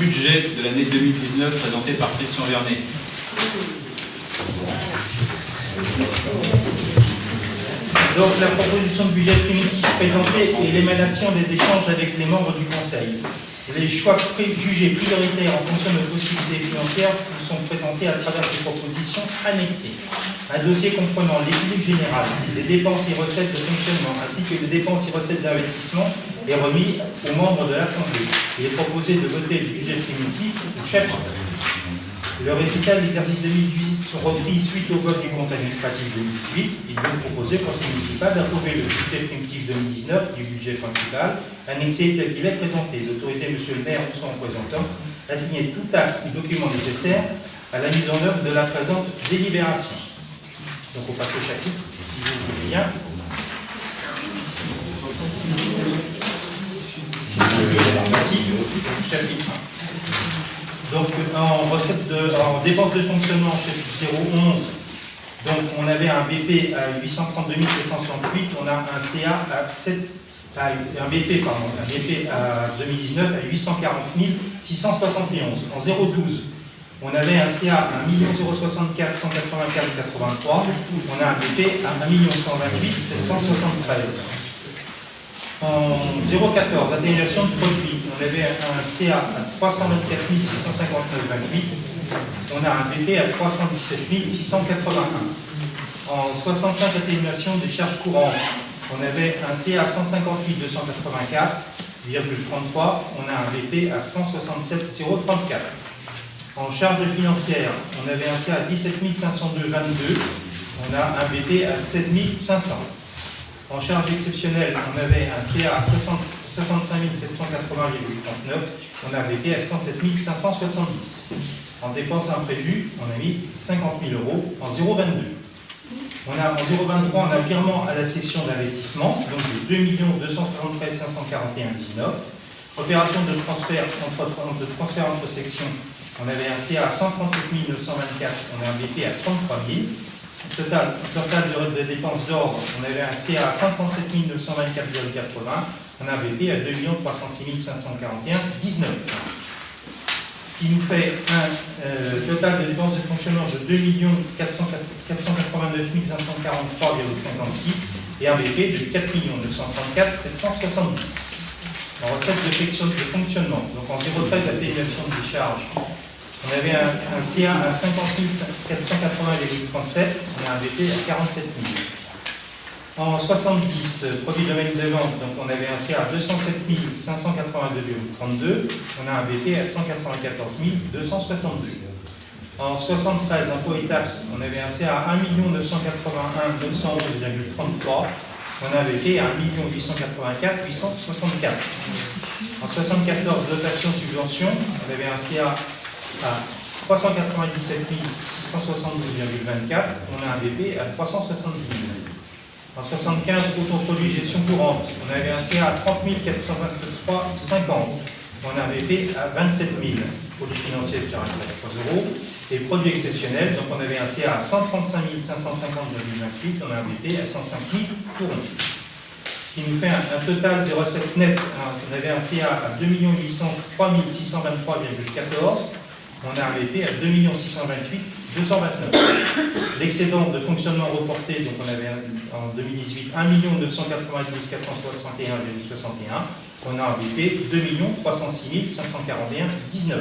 budget de l'année 2019 présenté par Christian Vernet. Donc la proposition de budget primitif présentée est l'émanation des échanges avec les membres du Conseil. Les choix jugés prioritaires en fonction de nos possibilités financières vous sont présentés à travers ces propositions annexées. Un dossier comprenant l'équilibre général, les dépenses et recettes de fonctionnement, ainsi que les dépenses et recettes d'investissement est remis aux membres de l'Assemblée. Il est proposé de voter le budget primitif au chapitre. Le résultat de l'exercice 2018 sont repris suite au vote du compte administratif 2018. Il est donc proposé au Conseil municipal d'approuver le budget primitif 2019 du budget principal, annexé tel qu'il est présenté, d'autoriser M. le maire ou son représentant à signer tout acte ou document nécessaire à la mise en œuvre de la présente délibération. Donc on passe au chapitre, si vous voulez bien. Chapitre 1. Donc en dépenses de fonctionnement, chapitre 011, donc on avait un BP à 832 768, on a un CA un BP à 2019 à 840 671. En 012, on avait un CA à 1 064 184 83, on a un BP à 1 128 773. En 014, atténuation de produits, on avait un CA à 324 659,28, on a un BP à 317 681. En 65, atténuation des charges courantes, on avait un CA à 158 284,33, on a un BP à 167 034. En charges financières, on avait un CA à 17 502,22, on a un BP à 16 500. En charge exceptionnelle, on avait un CA à 65 780,39, on a un BP à 107 570. En dépenses imprévues, on a mis 50 000 euros en 0,22. On a en 0,23 un virement à la section d'investissement, donc de 2 273 541,19. Opération de transfert entre sections, on avait un CA à 137 924, on a un BP à 33 000. Total de dépenses d'ordre, on avait un CA à 137 924,80, on a un BP à 2 306 541,19. Ce qui nous fait un total de dépenses de fonctionnement de 2 489 543,56 et un BP de 4 934 770. En recette de fonctionnement, donc en 013 atténuation des charges, on avait un CA à 50 480,37, on a un BP à 47 000. En 70, produits domaine de vente, donc on avait un CA à 207 582,32, on a un BP à 194 262. En 73, impôts et taxes, on avait un CA à 1 981 911,33, on a un BP à 1 884 864. En 74, dotation subvention, on avait un CA à 397 672,24, on a un BP à 370 000. En 75, autoproduit gestion courante, on avait un CA à 30 423,50, on a un BP à 27 000. Produits financiers, c'est à 3 euros. Et produits exceptionnels, donc on avait un CA à 135 550,28, on a un BP à 105 000 courants. Ce qui nous fait un total de recettes nettes, on avait un CA à 2 803 623,14, on a un BP à 2 628 229. L'excédent de fonctionnement reporté, donc on avait en 2018 1 992 461,61, on a un BP 2 306 541,19.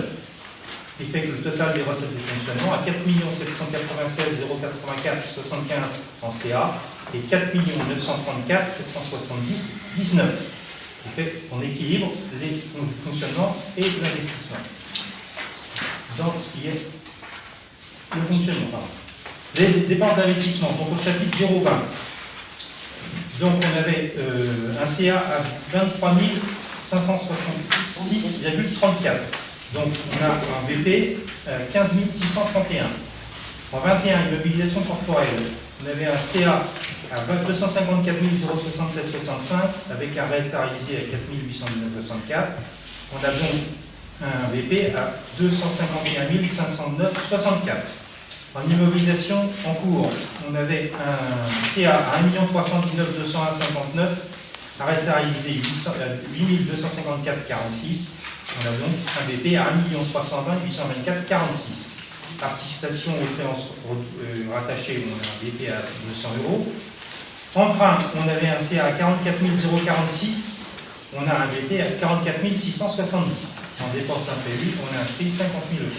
Ce qui fait que le total des recettes de fonctionnement à 4 796 084 75 en CA et 4 934 770,19. Ce qui fait qu'on équilibre les fonctionnements et l'investissement dans ce qui est le fonctionnement. Les dépenses d'investissement, donc au chapitre 020. Donc on avait un CA à 23 566,34. Donc on a un BP à 15 631. En 21, immobilisation corporelle, on avait un CA à 254 067,65 avec un reste à réaliser à 4 819,64. On a donc un BP à 251 509,64. En immobilisation en cours, on avait un CA à 1 319 201,59, un reste à réaliser 8 254,46 On a donc un BP à 1 320 824 46. Participation aux créances rattachées, on a un BP à 200 euros. Emprunt, on avait un CA à 44 046, on a un BP à 44 670. En dépenses imprévues, on a inscrit 50 000 euros.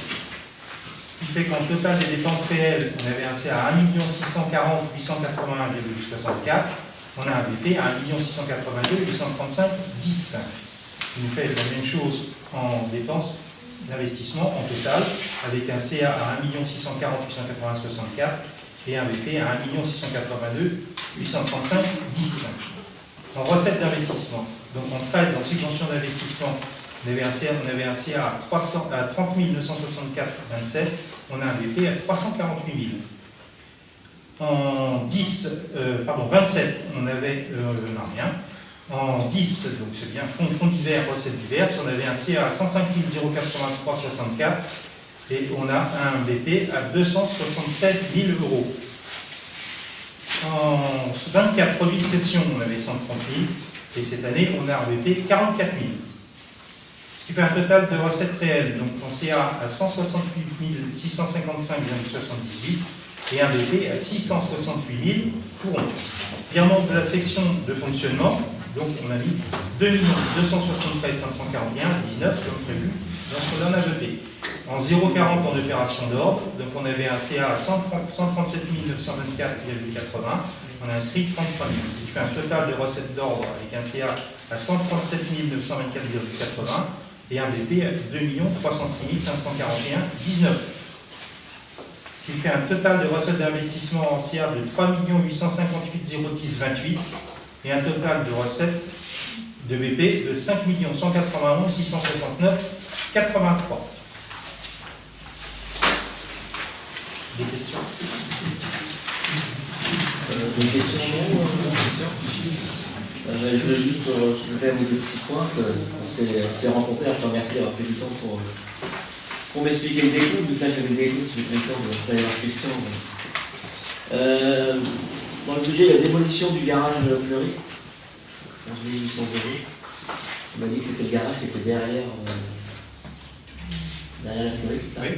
Ce qui fait qu'en total des dépenses réelles, on avait un CA à 1 640 881,64. On a un BP à 1 682 835 10. qui nous fait la même chose en dépenses d'investissement en total, avec un CA à 1 640 880 64 et un BP à 1 682 835 10. En recettes d'investissement, donc en 13 en subvention d'investissement, on avait un CA à 30 964 27, on a un BP à 348 000. En 27, on avait rien. En 10, donc c'est bien fonds divers, recettes diverses, on avait un CA à 105 083 64 et on a un BP à 276 000 euros. En 24 produits de cession, on avait 130 000 et cette année, on a un BP 44 000. Ce qui fait un total de recettes réelles, donc on CA à 168 655,78 et un BP à 668 000 courants. Virement de la section de fonctionnement, donc on a mis 2 273 541 19 comme prévu dans ce qu'on en a voté. En 0,40 en opération d'ordre, donc on avait un CA à 137 924,80, on a inscrit 33 000, ce qui fait un total de recettes d'ordre avec un CA à 137 924,80 et un BP à 2 306 541 19. Ce qui fait un total de recettes d'investissement en CA de 3 858 010 28 et un total de recettes de BP de 5 191 669 83. Des questions? Des questions? Je voulais juste soulever un ou deux petits points qu'on s'est rencontrés. Je te remercie d'avoir pris du temps pour m'expliquer le décompte. Du coup, j'avais des doutes, j'ai pris le temps de faire leurs questions. Dans le budget, il y a démolition du garage fleuriste, 11 800 euros. On m'a dit que c'était le garage qui était derrière la fleuriste. Oui.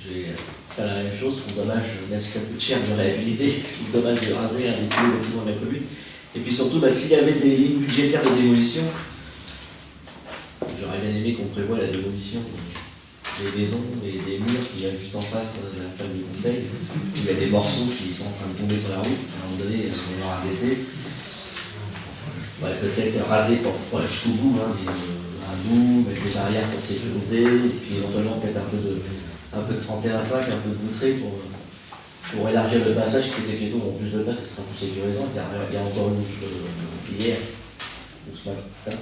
J'ai fait la même chose, c'est dommage, même si ça coûte cher de réhabiliter, c'est dommage de raser un des plus bâtiments de la commune. Et puis surtout, s'il y avait des lignes budgétaires de démolition, j'aurais bien aimé qu'on prévoie la démolition des maisons et des murs qu'il y a juste en face de la salle du conseil, où il y a des morceaux qui sont en train de tomber sur la route. À un moment donné, on aura laissé. Peut-être raser pas jusqu'au bout, un bout, mettre des barrières pour sécuriser, et puis éventuellement peut-être un peu de 31,5, un peu de voûtré pour élargir le passage, qui était piéton en plus de place, ce sera plus sécurisant. Il y a encore une hier, ou ce matin,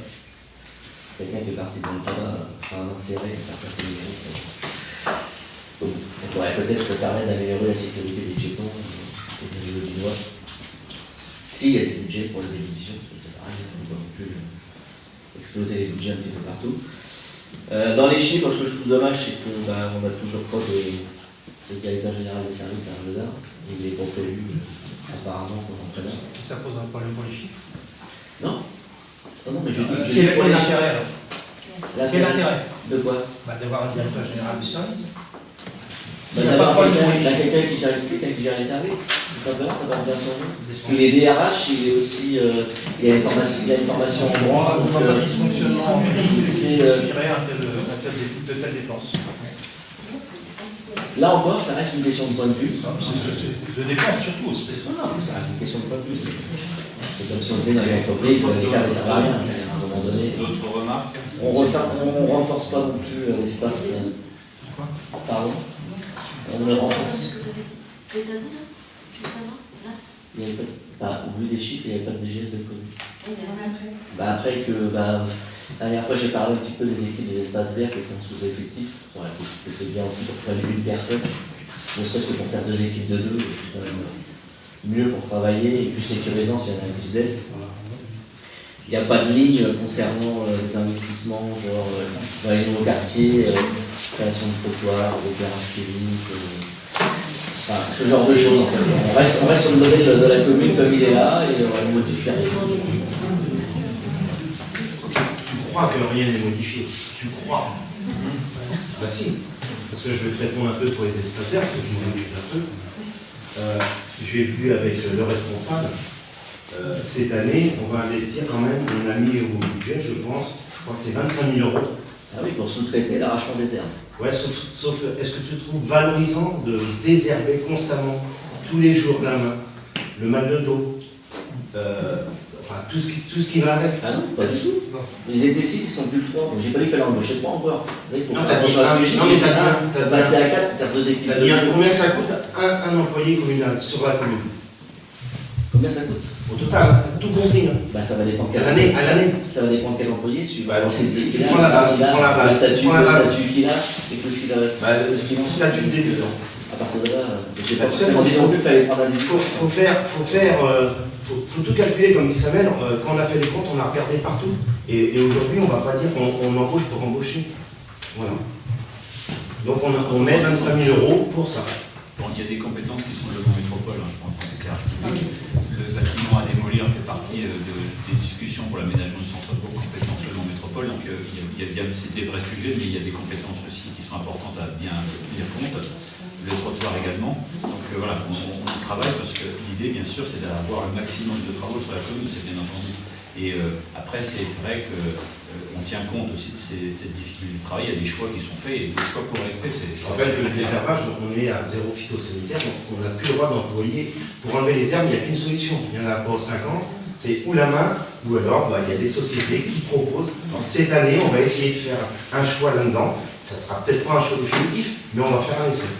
quelqu'un qui est parti dans le tabac, insérer, faire passer les groupes. Donc, on pourrait peut-être permettre d'améliorer la sécurité des piétons au niveau du doigt. S'il y a des budgets pour la démolition, parce que c'est pareil, on ne peut non plus exploser les budgets un petit peu partout. Dans les chiffres, ce que je trouve dommage, c'est qu'on n'a toujours pas de directeur général des services à Arledard. Il n'est pas prévu apparemment pour l'entraîneur. Ça pose un problème pour les chiffres? Non. Non, mais je dis quel est l'intérêt alors? Quel intérêt? De quoi? D'avoir un directeur général du service. D'avoir quelqu'un qui gère les services. Tout simplement, ça va bien changer. Il est DRH, il est aussi. Il a une formation en droit. Donc, un dysfonctionnement suffirait à telle dépense. Là encore, ça reste une question de point de vue. De dépense surtout. Non, ça reste une question de point de vue. C'est comme si on était dans une entreprise, l'État ne sert à rien. À un moment donné. D'autres remarques? On ne renforce pas non plus l'espace. Pardon? On ne renforce. Qu'est-ce que tu as dit là? Juste avant? Là? Il n'y avait pas, au vu des chiffres, il n'y avait pas de DGF de commune. Oui, mais après. Après que, la dernière fois, j'ai parlé un petit peu des équipes des espaces verts qui étaient sous-effectifs. Ça aurait été bien aussi pour travailler une personne, ne serait-ce que pour faire 2 équipes de 2, c'est quand même mieux pour travailler et plus sécurisant s'il y en a un qui se blesse. Il n'y a pas de ligne concernant les investissements, genre dans les nouveaux quartiers, création de trottoirs, éclairage public, ce genre de choses. En fait. On reste sur le modèle de la commune comme il est là et on va le modifier. crois que rien n'est modifié. Tu crois? Bah si, parce que je vais te répondre un peu pour les espaces verts, parce que je m'en occupe un peu. J'ai vu avec le responsable, cette année, on va investir quand même, on a mis au budget, je crois que c'est 25 000 €. Ah oui, pour sous-traiter l'arrachement des herbes. Ouais, sauf est-ce que tu trouves valorisant de désherber constamment, tous les jours la main, le mal de dos, enfin tout ce qui va avec? Ah non, pas du tout. Ils étaient 6, ils sont plus 3. Donc j'ai pas dit qu'il fallait embaucher 3 encore. Non, t'as dit un, passer à 4 pour faire 2 équipes. t'as dit combien que ça coûte un employé communal sur la commune? Combien ça coûte? Au total, tout compris. Bah ça va dépendre quel À l'année. Ça va dépendre quel employé, suivant Bah, l'ancienneté qu'il a, prends la base, le statut prends la base. qu'il a, et tout ce qu'il a. Le statut de débutant. À partir de là, je sais pas Bah, forcément dit non plus qu'il fallait prendre un Il débutant. faut tout calculer, comme dit Samuel. Quand on a fait les comptes, on a regardé partout. Et aujourd'hui, on ne va pas dire qu'on embauche pour embaucher. Voilà. Donc on met 25 000 € pour ça. Bon, il y a des compétences qui sont logement métropole, hein, je pense, en éclairage public. Le bâtiment à démolir fait partie des discussions pour l'aménagement du centre de compétences logement métropole. Donc c'est des vrais sujets, mais il y a des compétences aussi qui sont importantes à bien tenir compte. Le trottoir également. Donc voilà, on y travaille parce que l'idée, bien sûr, c'est d'avoir le maximum de travaux sur la commune, c'est bien entendu. Et après, c'est vrai qu'on tient compte aussi de cette difficulté de travail. Il y a des choix qui sont faits et des choix pour être faits. Je rappelle que le désherbage, on est à 0 phytosanitaire, donc on n'a plus le droit d'employer. Pour enlever les herbes, il n'y a qu'une solution. Il y en a pour 5 ans, c'est ou la main, ou alors il y a des sociétés qui proposent. Cette année, on va essayer de faire un choix là-dedans. Ça ne sera peut-être pas un choix définitif, mais on va faire un essai.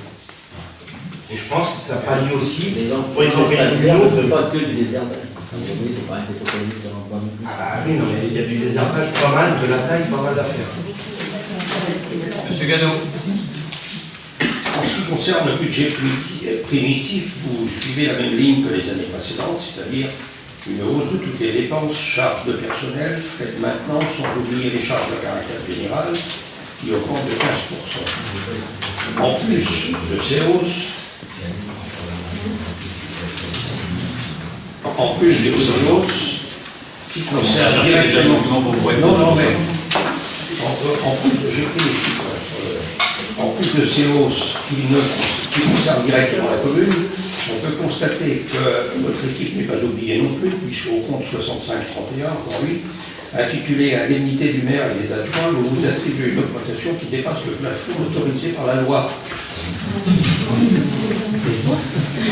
Et je pense que ça pallie aussi, pour exemple, pas que du désherbage. Aujourd'hui, il faut pas rester focalisé sur l'emploi non plus. Ah oui, non, mais il y a du désherbage pas mal, de la taille, pas mal à faire. Monsieur Gadot. En ce qui concerne le budget primitif, vous suivez la même ligne que les années précédentes, c'est-à-dire une hausse de toutes les dépenses, charges de personnel, frais de maintenance, sans oublier les charges de caractère général, qui augmentent de 15%. En plus de ces hausses, qui concernent directement... Non, mais en plus, j'ai pris les chiffres. En plus de ces hausses qui concernent directement la commune, on peut constater que votre équipe n'est pas oubliée non plus, puisqu'au compte 6531, encore lui, intitulé Indemnité du maire et des adjoints, vous vous attribuez une augmentation qui dépasse le plafond autorisé par la loi.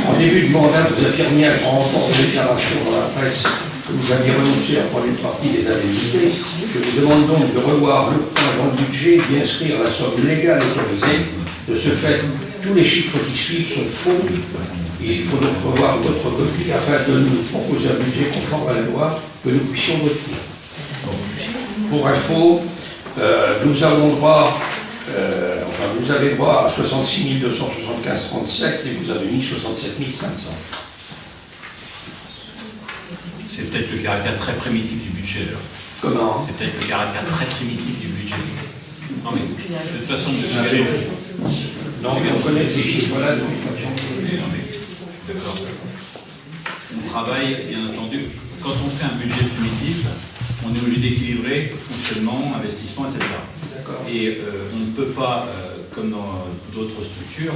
En début de mandat, vous affirmiez un grand renfort de déclaration dans la presse que vous aviez renoncé à prendre une partie des indemnités. Je vous demande donc de revoir le point dans le budget et d'y inscrire la somme légale autorisée. De ce fait, tous les chiffres qui suivent sont faux. Et il faut donc revoir votre copie afin de nous proposer un budget conforme à la loi que nous puissions voter. Pour info, nous avons droit, vous avez droit à 66 275,37 et vous avez mis 67 500. C'est peut-être le caractère très primitif du budget. Alors. Comment? C'est peut-être le caractère très primitif du budget. Non mais, de toute façon, monsieur Gadot... Non, mais on connaît ces chiffres-là depuis pas de janvier. Non mais, je suis d'accord. On travaille, bien entendu, quand on fait un budget primitif, on est obligé d'équilibrer fonctionnement, investissement, etc. Et on ne peut pas, comme dans d'autres structures,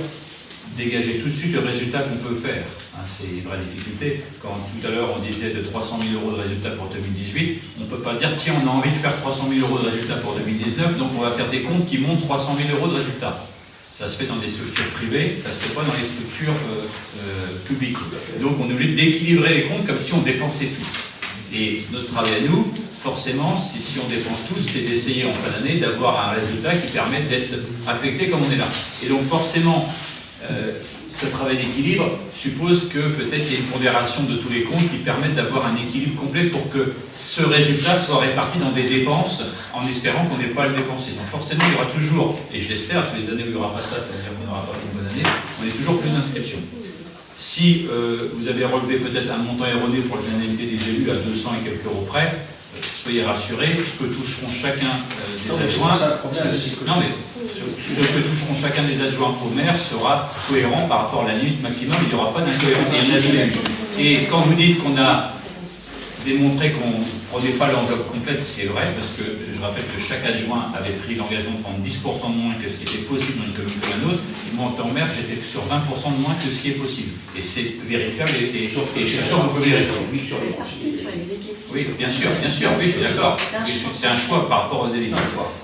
dégager tout de suite le résultat qu'on peut faire. Hein, c'est une vraie difficulté. Quand tout à l'heure on disait de 300 000 € de résultats pour 2018, on ne peut pas dire tiens, on a envie de faire 300 000 € de résultats pour 2019, donc on va faire des comptes qui montrent 300 000 € de résultats. Ça se fait dans des structures privées, ça ne se fait pas dans les structures publiques. Donc on est obligé d'équilibrer les comptes comme si on dépensait tout. Et notre travail à nous, forcément, si on dépense tous, c'est d'essayer en fin d'année d'avoir un résultat qui permette d'être affecté comme on est là. Et donc forcément, ce travail d'équilibre suppose que peut-être il y a une pondération de tous les comptes qui permettent d'avoir un équilibre complet pour que ce résultat soit réparti dans des dépenses en espérant qu'on n'ait pas à le dépenser. Donc forcément, il y aura toujours, et je l'espère, parce que les années où il n'y aura pas ça, ça veut dire qu'on n'aura pas fait une bonne année, on est toujours plus d'inscriptions. Si vous avez relevé peut-être un montant erroné pour les indemnités des élus à 200 et quelques euros près, soyez rassurés, ce que toucheront chacun des adjoints, ce que toucheront chacun des adjoints au maire sera cohérent par rapport à la limite maximum, il n'y aura pas d'incohérence, il y en a jamais eu. Et quand vous dites qu'on a démontrer qu'on ne prenait pas l'enveloppe complète, c'est vrai, parce que je rappelle que chaque adjoint avait pris l'engagement de prendre 10% de moins que ce qui était possible dans une commune comme la nôtre. Et moi, en tant que maire, j'étais sur 20% de moins que ce qui est possible. Et c'est vérifiable, et je suis sûr que vous pouvez vérifier. Oui, bien sûr, oui, je suis d'accord. C'est un choix par rapport au délai.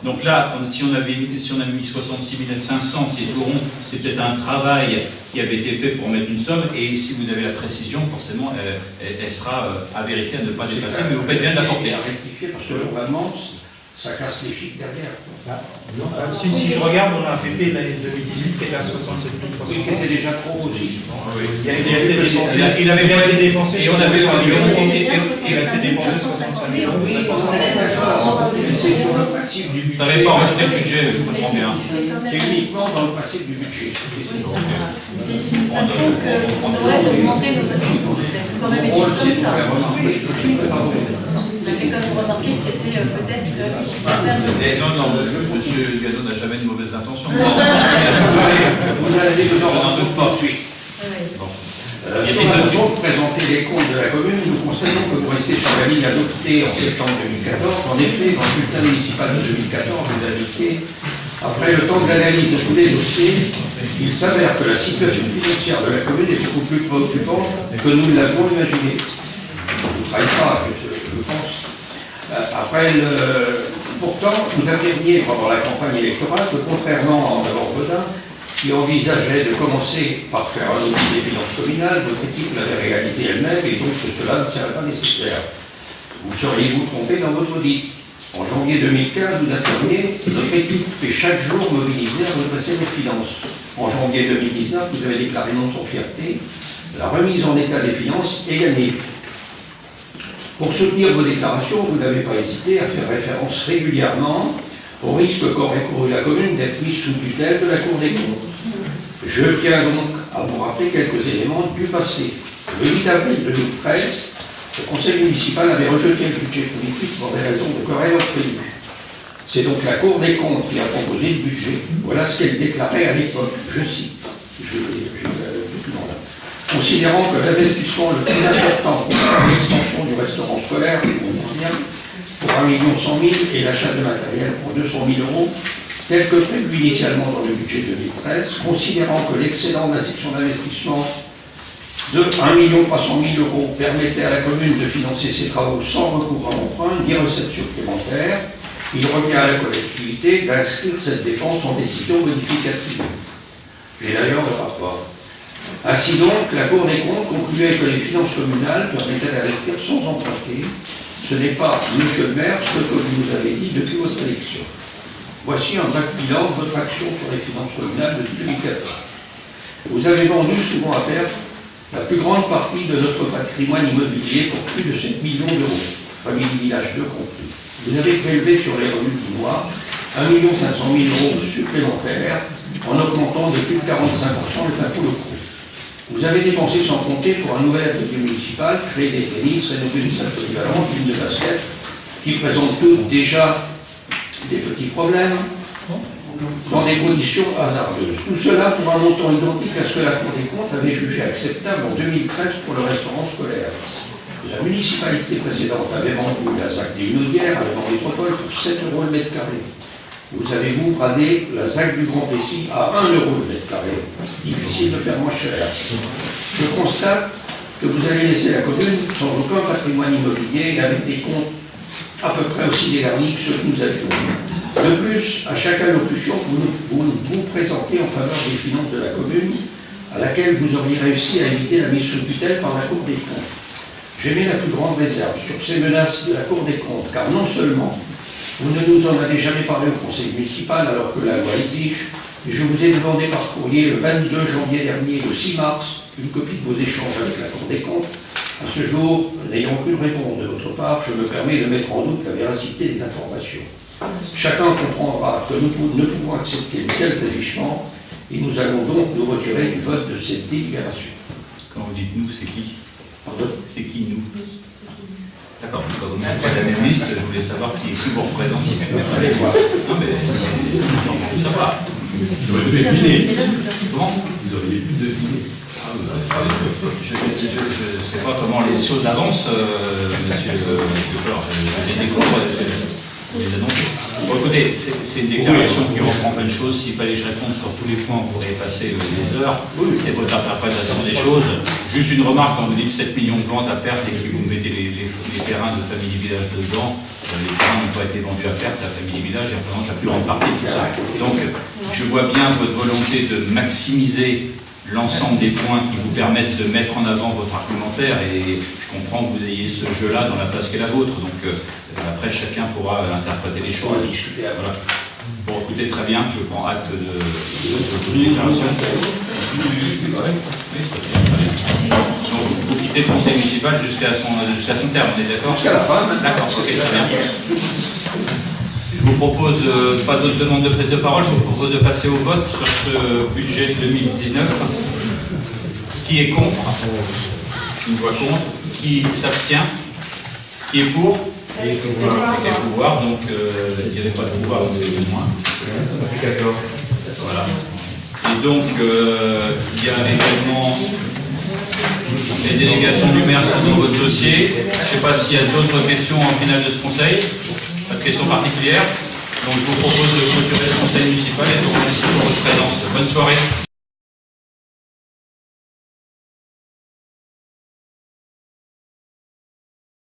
Donc là, si on a mis 66 500, c'est tout rond, c'est peut-être un travail qui avait été fait pour mettre une somme, et si vous avez la précision, forcément, elle sera à vérifier, à ne pas dépasser, mais vous faites bien de la porter. À rectifier, parce que normalement, ça casse les chiffres derrière. Si je regarde, on a un PP de l'année 2018 qui était à 67 Oui, qui était déjà trop aussi. Il a été dépensé, et on avait il a été et dépensé 65 millions. Oui, c'est sur le principe du budget. ça n'avait pas rejeté le budget, je comprends bien. C'est uniquement dans le principe du budget. C'est une façon qu'on aurait d'augmenter nos actions. C'est quand même été Mon rôle, c'est comme de ça. faire remarquer que je ne fais pas bon. On a fait comme remarquer que c'était peut-être Non, monsieur Gadot n'a jamais de mauvaises intentions. Vous allez Je n'en doute pas. Sur la façon de présenter les comptes de la commune, nous constatons que vous restez sur la ligne adoptée en septembre 2014. En effet, dans le bulletin municipal de 2014, vous indiquez, après le temps de l'analyse de tous les dossiers, il s'avère que la situation financière de la commune est beaucoup plus préoccupante que nous ne l'avions imaginé. Vous ne travaillez pas, je pense. Pourtant, vous affirmiez pendant la campagne électorale que contrairement à André Bodin, qui envisageait de commencer par faire un audit des finances communales, votre équipe l'avait réalisé elle-même et donc que cela ne serait pas nécessaire. Vous seriez-vous trompé dans votre audit? En janvier 2015, vous affirmiez que notre équipe est chaque jour mobilisée à redresser nos finances. En janvier 2019, vous avez déclaré non sans fierté, la remise en état des finances est gagnée. Pour soutenir vos déclarations, vous n'avez pas hésité à faire référence régulièrement au risque qu'aurait couru la commune d'être mise sous tutelle de la Cour des comptes. Je tiens donc à vous rappeler quelques éléments du passé. Le 8 avril 2013, le conseil municipal avait rejeté le budget politique pour des raisons de querelle obtenues. C'est donc la Cour des comptes qui a proposé le budget. Voilà ce qu'elle déclarait à l'époque. Je cite. Je vais plus loin là. Considérant que l'investissement le plus important pour l'extension du restaurant scolaire, pour 1 100 000 et l'achat de matériel pour 200 000 euros, tel que prévu initialement dans le budget 2013, considérant que l'excédent de la section d'investissement de 1 300 000 euros permettait à la commune de financer ses travaux sans recours à l'emprunt ni recettes supplémentaires, il revient à la collectivité d'inscrire cette dépense en décision modificative. J'ai d'ailleurs le rapport. Ainsi donc, la Cour des comptes concluait que les finances communales permettaient d'investir sans emprunter. Ce n'est pas, monsieur le maire, ce que vous nous avez dit depuis votre élection. Voici un bref bilan de votre action sur les finances communales depuis 2014. Vous avez vendu, souvent à perte, la plus grande partie de notre patrimoine immobilier pour plus de 7 millions d'euros, famille village 2 compris. Vous avez prélevé sur les revenus du mois 1 500 000 euros supplémentaires en augmentant de plus de 45% les impôts locaux. Vous avez dépensé sans compter pour un nouvel atelier municipal, créer des tennis, rénover une salle polyvalente, une de basket, qui présentent toutes déjà des petits problèmes dans des conditions hasardeuses. Tout cela pour un montant identique à ce que la Cour des comptes avait jugé acceptable en 2013 pour le restaurant scolaire. La municipalité précédente avait vendu la ZAC des Hunaudières à la métropole pour 7 € le mètre carré. Vous avez, vous, bradé la ZAC du Grand Plessis à 1 € le mètre carré. Difficile de faire moins cher. Je constate que vous allez laisser la commune sans aucun patrimoine immobilier et avec des comptes à peu près aussi dégarnis que ceux que nous avions. De plus, à chaque allocution, vous présentez en faveur des finances de la commune, à laquelle vous auriez réussi à éviter la mise sous tutelle par la Cour des comptes. J'émets la plus grande réserve sur ces menaces de la Cour des comptes, car non seulement vous ne nous en avez jamais parlé au conseil municipal alors que la loi exige, et je vous ai demandé par courrier le 22 janvier dernier, le 6 mars, une copie de vos échanges avec la Cour des comptes. À ce jour, n'ayant aucune réponse de votre part, je me permets de mettre en doute la véracité des informations. Chacun comprendra que nous ne pouvons accepter de tels agissements et nous allons donc nous retirer du vote de cette délibération. Quand vous dites nous, c'est qui? Pardon? C'est qui nous? D'accord, quand vous mettez la même liste, je voulais savoir qui vous représente. Allez voir. Non mais c'est ça va. Vous auriez pu deviner. Comment? Vous auriez pu deviner. Je ne sais pas comment les choses avancent, monsieur Alors, c'est des cours, les annoncer. Bon, écoutez, c'est une déclaration qui reprend plein de choses. S'il fallait que je réponde sur tous les points, on pourrait passer des heures. C'est votre interprétation des choses. Juste une remarque, quand vous dites 7 millions de ventes à perte et que vous mettez les terrains de Family Village dedans, les terrains n'ont pas été vendus à perte à Family Village et représentent la plus grande partie de tout ça. Donc, je vois bien votre volonté de maximiser l'ensemble des points qui vous permettent de mettre en avant votre argumentaire, et je comprends que vous ayez ce jeu-là dans la place qui est la vôtre, donc après chacun pourra interpréter les choses. Voilà. Bon, écoutez, très bien, je prends acte de votre déclaration. Donc vous quittez le conseil municipal jusqu'à son terme, on est d'accord? Jusqu'à la fin. D'accord, ok, très bien. Je vous propose, pas d'autres demandes de prise de parole, je vous propose de passer au vote sur ce budget 2019. Qui est contre? Une voix contre. Qui s'abstient? Qui est pour? Et qui est pouvoir, donc il n'y avait pas de pouvoir, donc c'est le moins. Ça fait 14. Voilà. Et donc, il y a également les délégations du maire sont dans votre dossier. Je ne sais pas s'il y a d'autres questions en finale de ce conseil. Pas de questions particulières. Donc je vous propose de clôturer ce conseil municipal et je vous remercie pour votre présence. Bonne soirée.